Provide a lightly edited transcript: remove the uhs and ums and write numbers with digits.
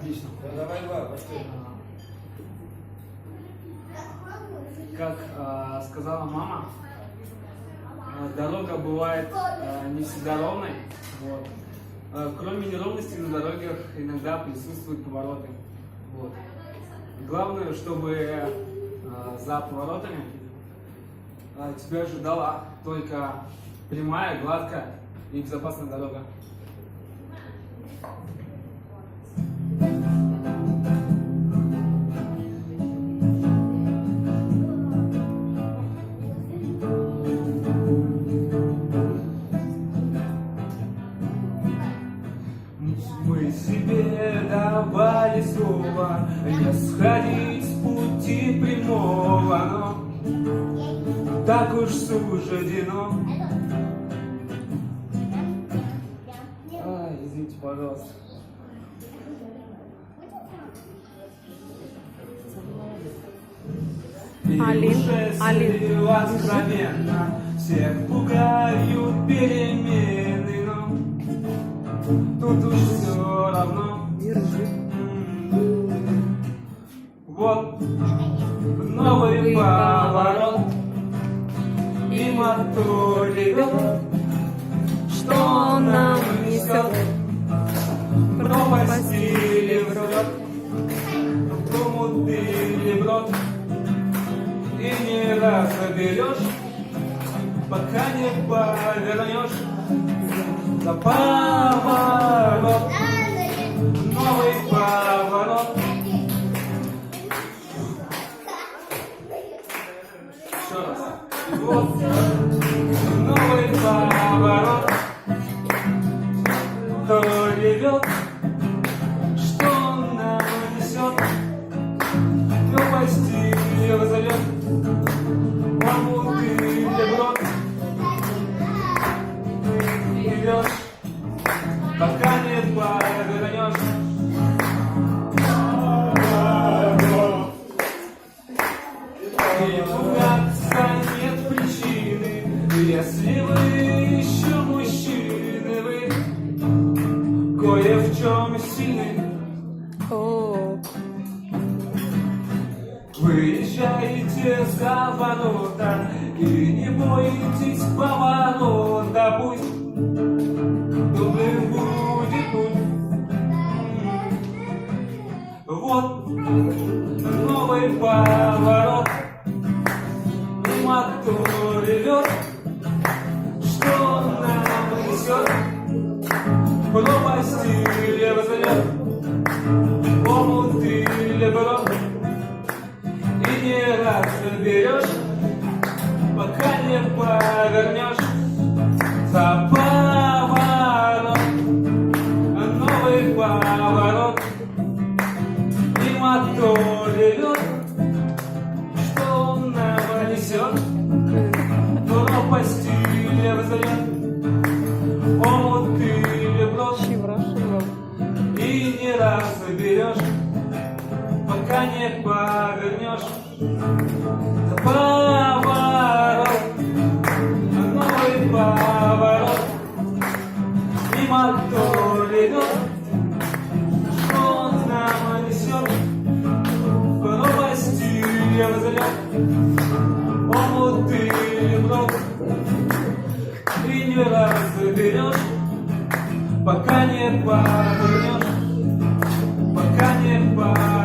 Отлично. Давай два, пошли. Как сказала мама, дорога бывает не всегда ровной. Вот. Кроме неровностей на дорогах иногда присутствуют повороты. Вот. Главное, чтобы за поворотами тебя ожидала только прямая, гладкая и безопасная дорога. Мы себе давали слово не сходить с пути прямого, но так уж суждено. Извините, пожалуйста. Алин. Откровенно всех пугают перемены, но тут уж все равно. Вот новый поворот, и мотор ревет. Что он нам несет? Пропасть или взлет, хомут или брод, и не разоберешь, пока не повернешь. За поворот, новый поворот. Еще раз. Вот новый поворот. То ревет, что он нам несет. Пропасть или разольет, хомут или брод. Идешь, пока не повернешь. И пугаться нет причины, если вы еще мужчины, вы кое в чем сильны. Выезжаете за ворота и не боитесь поворота, пусть добрым будет путь. Вот новый поворот, и мотор ревет. Что он нам несет? Пропасть или взлет, хомут или брод, и не разберешь, пока не повернешь. За поворот, новый поворот, и мотор ревет. Что он нам несет? Пропасть или взлет, хомут или брод, и не разберешь, пока не повернешь. За поворот, новый поворот, и мотор ревет. Что он нам несет? Пропасть или взлет, хомут или брод, и не разберешь, пока не повернешь, пока не повернешь.